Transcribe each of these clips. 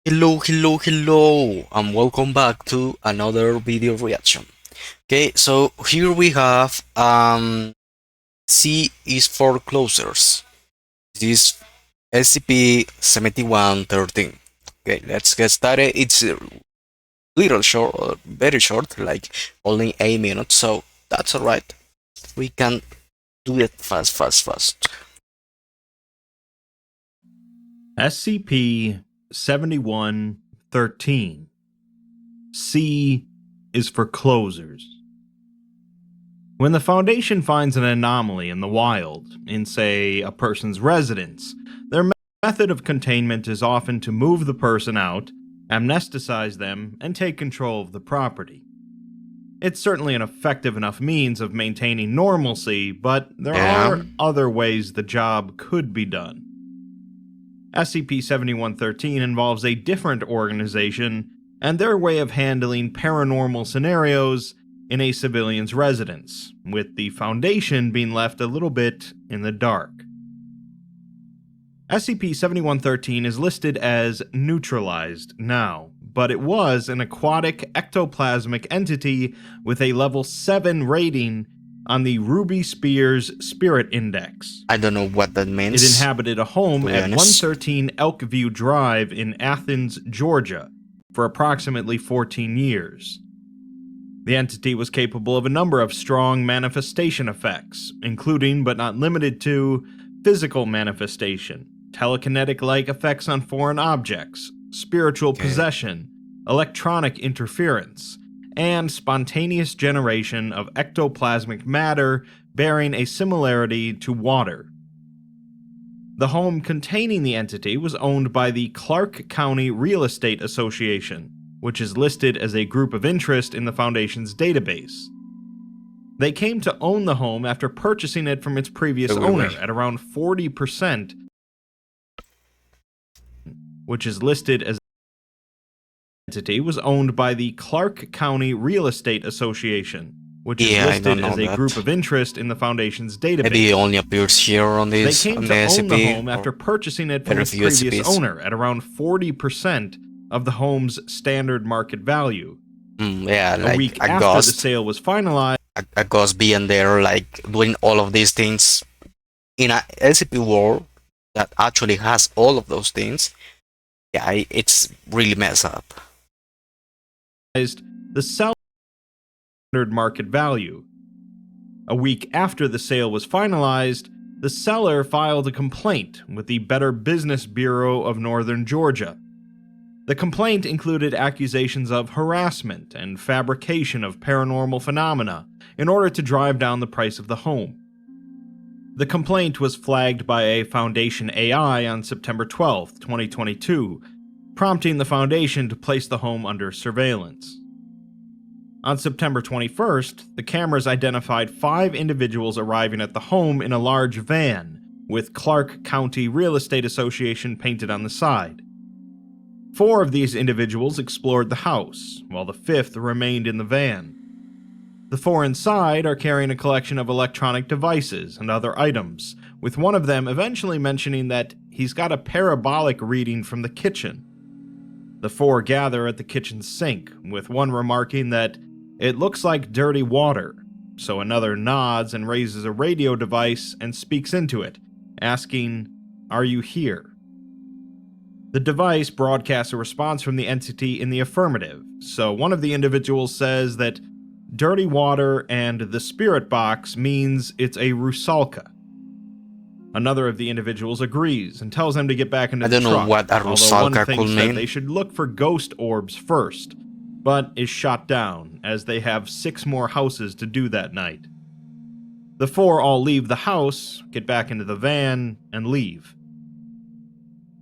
Hello, and welcome back to another video reaction. Okay, so here we have C is for closers. This is SCP-7113. Okay, let's get started. It's a little short, or very short, like only 8 minutes, so that's alright. We can do it fast. SCP-7113. C is for closers. When the Foundation finds an anomaly in the wild, in say, a person's residence, their method of containment is often to move the person out, amnesticize them, and take control of the property. It's certainly an effective enough means of maintaining normalcy, but there Yeah, are other ways the job could be done. SCP-7113 involves a different organization and their way of handling paranormal scenarios in a civilian's residence, with the Foundation being left a little bit in the dark. SCP-7113 is listed as neutralized now, but it was an aquatic ectoplasmic entity with a level 7 rating on the Ruby Spears Spirit Index. I don't know what that means. It inhabited a home to be at honest. 113 Elkview Drive in Athens, Georgia, for approximately 14 years. The entity was capable of a number of strong manifestation effects, including but not limited to physical manifestation, telekinetic-like effects on foreign objects, spiritual possession, electronic interference, and spontaneous generation of ectoplasmic matter bearing a similarity to water. The home containing the entity was owned by the Clark County Real Estate Association, which is listed as a group of interest in the Foundation's database. They came to own the home after purchasing it from its previous owner at around 40%, which is listed as entity was owned by the Clark County Real Estate Association, which is listed as a group of interest in the Foundation's database. Maybe it only appears here on this. They came to own the home after purchasing it from its previous owner at around 40% of the home's standard market value. Yeah, like a week after the sale was finalized, a ghost being there, like doing all of these things in a SCP world that actually has all of those things. Yeah, it's really messed up. the seller standard market value. A week after the sale was finalized, the seller filed a complaint with the Better Business Bureau of Northern Georgia. The complaint included accusations of harassment and fabrication of paranormal phenomena in order to drive down the price of the home. The complaint was flagged by a Foundation AI on September 12, 2022, prompting the Foundation to place the home under surveillance. On September 21st, the cameras identified 5 individuals arriving at the home in a large van, with Clark County Real Estate Association painted on the side. 4 of these individuals explored the house, while the 5th remained in the van. The 4 inside are carrying a collection of electronic devices and other items, with one of them eventually mentioning that he's got a parabolic reading from the kitchen. The 4 gather at the kitchen sink, with one remarking that it looks like dirty water, so another nods and raises a radio device and speaks into it, asking, "Are you here?" The device broadcasts a response from the entity in the affirmative, so one of the individuals says that dirty water and the spirit box means it's a rusalka. Another of the individuals agrees and tells them to get back into the truck. I don't know what a rusalka could mean. They should look for ghost orbs first, but is shot down, as they have 6 more houses to do that night. The 4 all leave the house, get back into the van, and leave.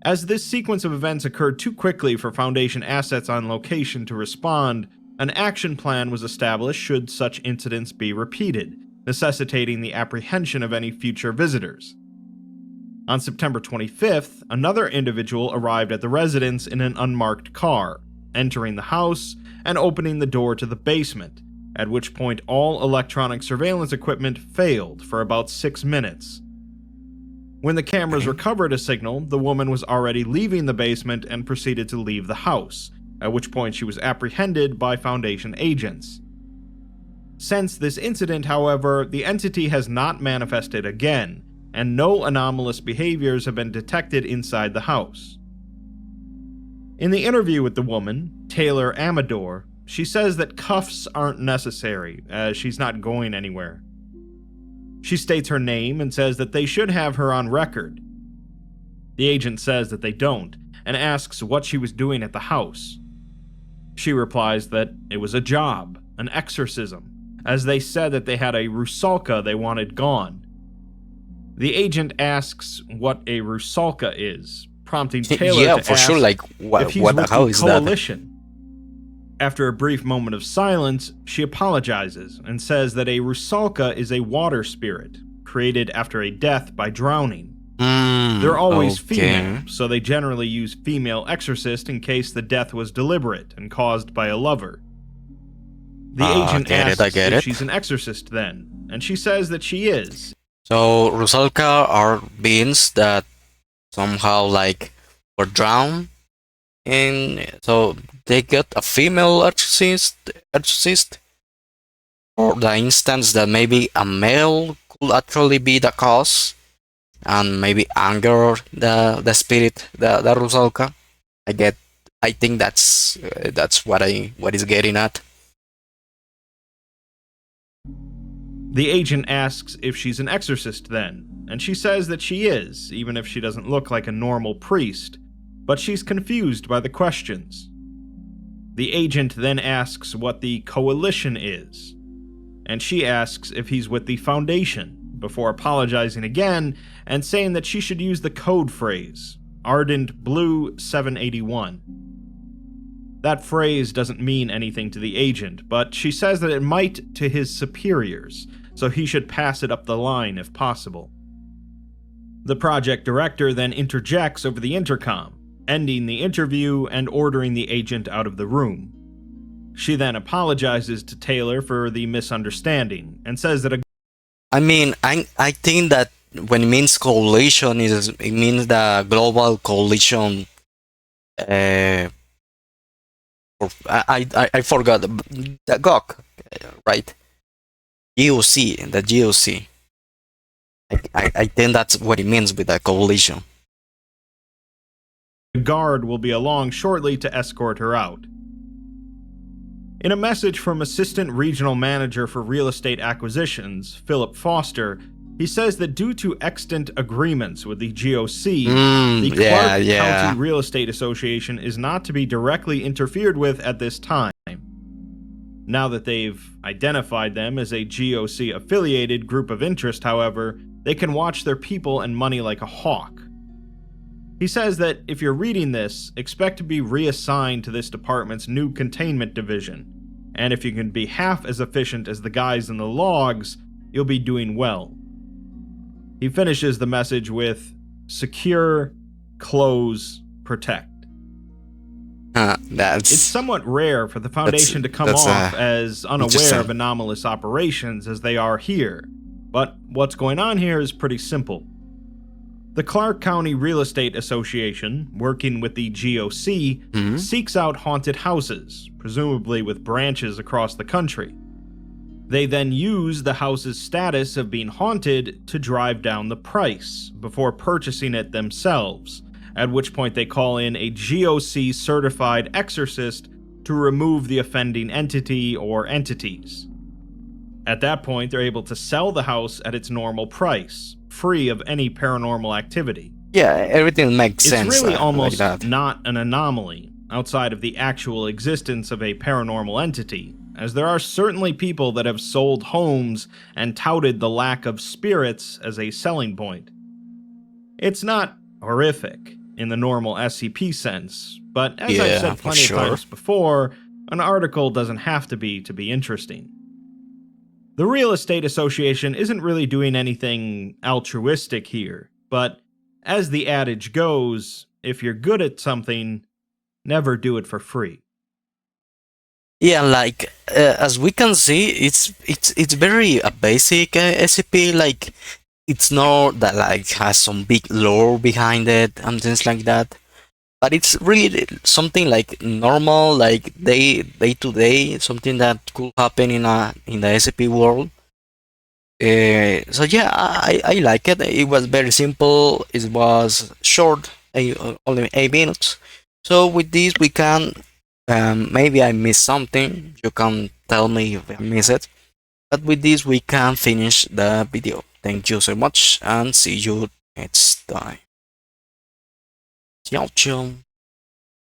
As this sequence of events occurred too quickly for Foundation assets on location to respond, an action plan was established should such incidents be repeated, necessitating the apprehension of any future visitors. On September 25th, another individual arrived at the residence in an unmarked car, entering the house and opening the door to the basement, at which point all electronic surveillance equipment failed for about 6 minutes. When the cameras Okay. recovered a signal, the woman was already leaving the basement and proceeded to leave the house, at which point she was apprehended by Foundation agents. Since this incident, however, the entity has not manifested again, and no anomalous behaviors have been detected inside the house. In the interview with the woman, Taylor Amador, she says that cuffs aren't necessary, as she's not going anywhere. She states her name and says that they should have her on record. The agent says that they don't, and asks what she was doing at the house. She replies that it was a job, an exorcism, as they said that they had a rusalka they wanted gone. The agent asks what a rusalka is, prompting Taylor Yeah, to for sure. ask Like, if he's what? with How the is that? coalition. After a brief moment of silence, she apologizes and says that a rusalka is a water spirit, created after a death by drowning. They're always female, Okay. so they generally use female exorcist in case the death was deliberate and caused by a lover. The agent Get it. I asks get if it. she's an exorcist then, and she says that she is. So Rusalka are beings that somehow like were drowned, and so they get a female exorcist, or the instance that maybe a male could actually be the cause, and maybe anger the spirit, the Rusalka. I get. I think that's what is getting at. The agent asks if she's an exorcist then, and she says that she is, even if she doesn't look like a normal priest, but she's confused by the questions. The agent then asks what the coalition is, and she asks if he's with the Foundation, before apologizing again and saying that she should use the code phrase, Ardent Blue 781. That phrase doesn't mean anything to the agent, but she says that it might to his superiors, so he should pass it up the line if possible. The project director then interjects over the intercom, ending the interview and ordering the agent out of the room. She then apologizes to Taylor for the misunderstanding and says that I mean, I think that when it means coalition, it means the global coalition. Uh, I forgot the GOC, right? GOC, the GOC. I think that's what it means with the coalition. a guard will be along shortly to escort her out. In a message from Assistant Regional Manager for Real Estate Acquisitions, Philip Foster, he says that due to extant agreements with the GOC, the Clark County Real Estate Association is not to be directly interfered with at this time. Now that they've identified them as a GOC-affiliated group of interest, however, they can watch their people and money like a hawk. He says that if you're reading this, expect to be reassigned to this department's new containment division, and if you can be half as efficient as the guys in the logs, you'll be doing well. He finishes the message with, secure, close, protect. It's somewhat rare for the Foundation to come off as unaware of anomalous operations as they are here, but what's going on here is pretty simple. The Clark County Real Estate Association, working with the GOC, seeks out haunted houses, presumably with branches across the country. They then use the house's status of being haunted to drive down the price before purchasing it themselves, at which point they call in a GOC-certified exorcist to remove the offending entity or entities. At that point, they're able to sell the house at its normal price, free of any paranormal activity. Yeah, everything makes sense. It's really almost like that. not an anomaly, outside of the actual existence of a paranormal entity, as there are certainly people that have sold homes and touted the lack of spirits as a selling point. It's not horrific in the normal SCP sense, but as I've said plenty of times before, an article doesn't have to be interesting. The Real Estate Association isn't really doing anything altruistic here, but as the adage goes, if you're good at something, never do it for free. Yeah, like as we can see, it's very basic SCP. Like it's not that like has some big lore behind it and things like that, but it's really something like normal, like day to day, something that could happen in the SCP world. So yeah, I like it. It was very simple. It was short, only 8 minutes. So with this, we can maybe I missed something. You can tell me if I miss it. But with this, we can finish the video. Thank you so much, and see you next time. Ciao, ciao.